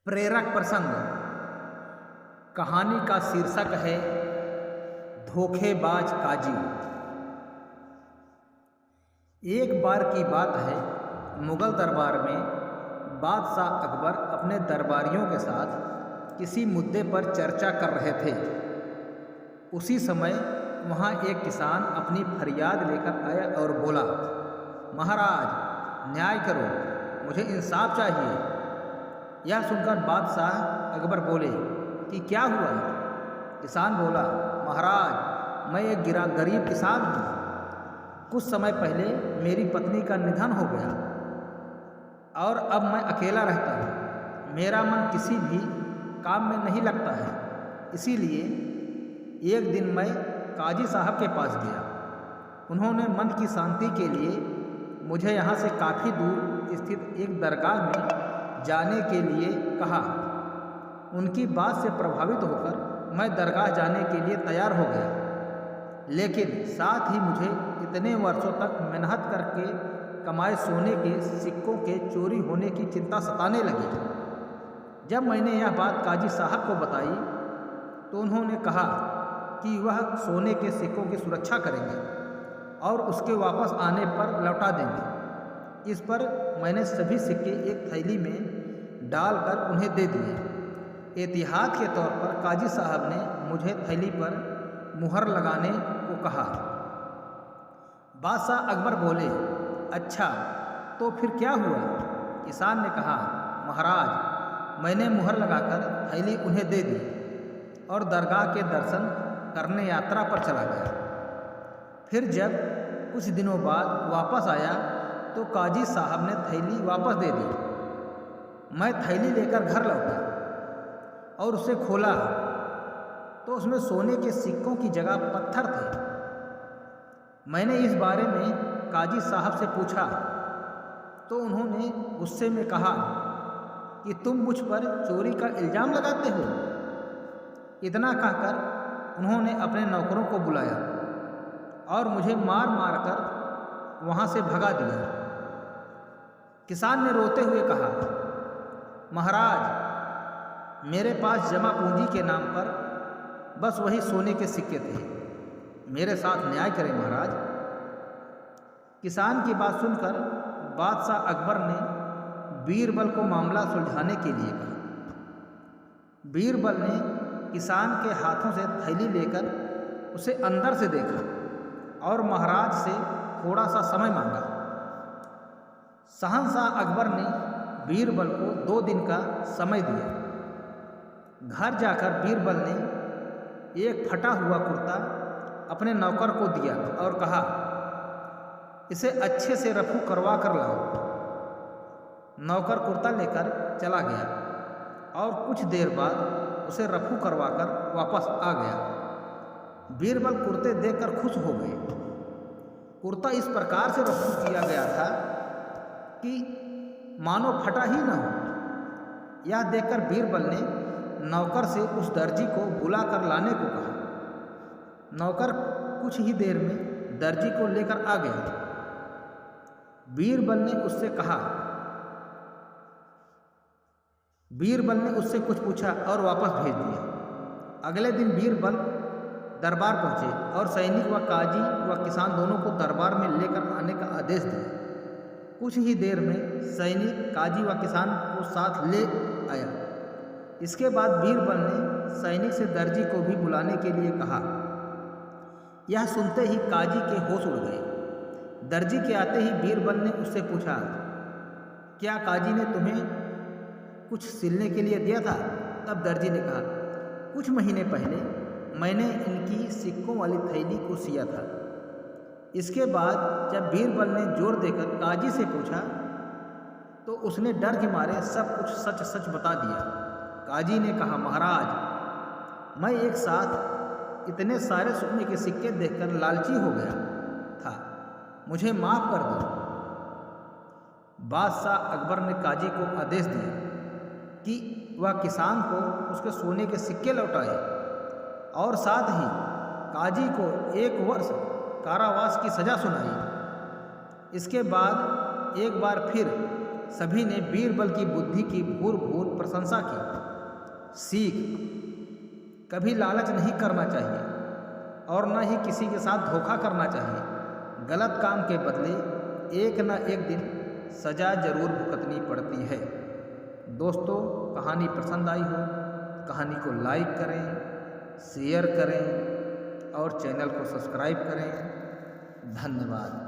प्रेरक प्रसंग। कहानी का शीर्षक है धोखेबाज काजी। एक बार की बात है, मुगल दरबार में बादशाह अकबर अपने दरबारियों के साथ किसी मुद्दे पर चर्चा कर रहे थे। उसी समय वहाँ एक किसान अपनी फरियाद लेकर आया और बोला, महाराज न्याय करो, मुझे इंसाफ चाहिए। यह सुनकर बादशाह अकबर बोले कि क्या हुआ? किसान बोला, महाराज मैं एक गरीब किसान हूँ। कुछ समय पहले मेरी पत्नी का निधन हो गया और अब मैं अकेला रहता हूँ। मेरा मन किसी भी काम में नहीं लगता है। इसीलिए एक दिन मैं काजी साहब के पास गया। उन्होंने मन की शांति के लिए मुझे यहाँ से काफ़ी दूर स्थित एक दरगाह में जाने के लिए कहा। उनकी बात से प्रभावित होकर मैं दरगाह जाने के लिए तैयार हो गया, लेकिन साथ ही मुझे इतने वर्षों तक मेहनत करके कमाए सोने के सिक्कों के चोरी होने की चिंता सताने लगी। जब मैंने यह बात काजी साहब को बताई तो उन्होंने कहा कि वह सोने के सिक्कों की सुरक्षा करेंगे और उसके वापस आने पर लौटा देंगे। इस पर मैंने सभी सिक्के एक थैली में डालकर उन्हें दे दिए। एहतियात के तौर पर काजी साहब ने मुझे थैली पर मुहर लगाने को कहा। बादशाह अकबर बोले, अच्छा तो फिर क्या हुआ? किसान ने कहा, महाराज मैंने मुहर लगाकर थैली उन्हें दे दी और दरगाह के दर्शन करने यात्रा पर चला गया। फिर जब कुछ दिनों बाद वापस आया तो काजी साहब ने थैली वापस दे दी। मैं थैली लेकर घर लौटा और उसे खोला तो उसमें सोने के सिक्कों की जगह पत्थर थे। मैंने इस बारे में काजी साहब से पूछा तो उन्होंने गुस्से में कहा कि तुम मुझ पर चोरी का इल्ज़ाम लगाते हो। इतना कहकर उन्होंने अपने नौकरों को बुलाया और मुझे मार मार कर वहाँ से भगा दिया। किसान ने रोते हुए कहा, महाराज मेरे पास जमा पूंजी के नाम पर बस वही सोने के सिक्के थे। मेरे साथ न्याय करें महाराज। किसान की बात सुनकर बादशाह अकबर ने बीरबल को मामला सुलझाने के लिए कहा। बीरबल ने किसान के हाथों से थैली लेकर उसे अंदर से देखा और महाराज से थोड़ा सा समय मांगा। शहंशाह अकबर ने बीरबल को 2 दिन का समय दिया। घर जाकर बीरबल ने एक फटा हुआ कुर्ता अपने नौकर को दिया और कहा, इसे अच्छे से रफू करवा कर लाओ। नौकर कुर्ता लेकर चला गया और कुछ देर बाद उसे रफू करवाकर वापस आ गया। बीरबल कुर्ते देखकर खुश हो गए। कुर्ता इस प्रकार से रफू किया गया था कि मानो फटा ही न हो। यह देखकर बीरबल ने नौकर से उस दर्जी को बुला कर लाने को कहा। नौकर कुछ ही देर में दर्जी को लेकर आ गया। बीरबल ने उससे कुछ पूछा और वापस भेज दिया। अगले दिन बीरबल दरबार पहुँचे और सैनिक व काजी व किसान दोनों को दरबार में लेकर आने का आदेश दिया। कुछ ही देर में सैनिक काजी व किसान को साथ ले आया। इसके बाद बीरबल ने सैनिक से दर्जी को भी बुलाने के लिए कहा। यह सुनते ही काजी के होश उड़ गए। दर्जी के आते ही बीरबल ने उससे पूछा, क्या काजी ने तुम्हें कुछ सिलने के लिए दिया था? तब दर्जी ने कहा, कुछ महीने पहले मैंने इनकी सिक्कों वाली थैली को सिया था। इसके बाद जब बीरबल ने जोर देकर काजी से पूछा तो उसने डर के मारे सब कुछ सच सच बता दिया। काजी ने कहा, महाराज मैं एक साथ इतने सारे सोने के सिक्के देखकर लालची हो गया था, मुझे माफ़ कर दो। बादशाह अकबर ने काजी को आदेश दिया कि वह किसान को उसके सोने के सिक्के लौटाए और साथ ही काजी को 1 वर्ष कारावास की सज़ा सुनाई। इसके बाद एक बार फिर सभी ने बीरबल की बुद्धि की भूर भूर प्रशंसा की। सीख: कभी लालच नहीं करना चाहिए और न ही किसी के साथ धोखा करना चाहिए। गलत काम के बदले एक न एक दिन सजा जरूर भुगतनी पड़ती है। दोस्तों, कहानी पसंद आई हो, कहानी को लाइक करें, शेयर करें और चैनल को सब्सक्राइब करें। धन्यवाद।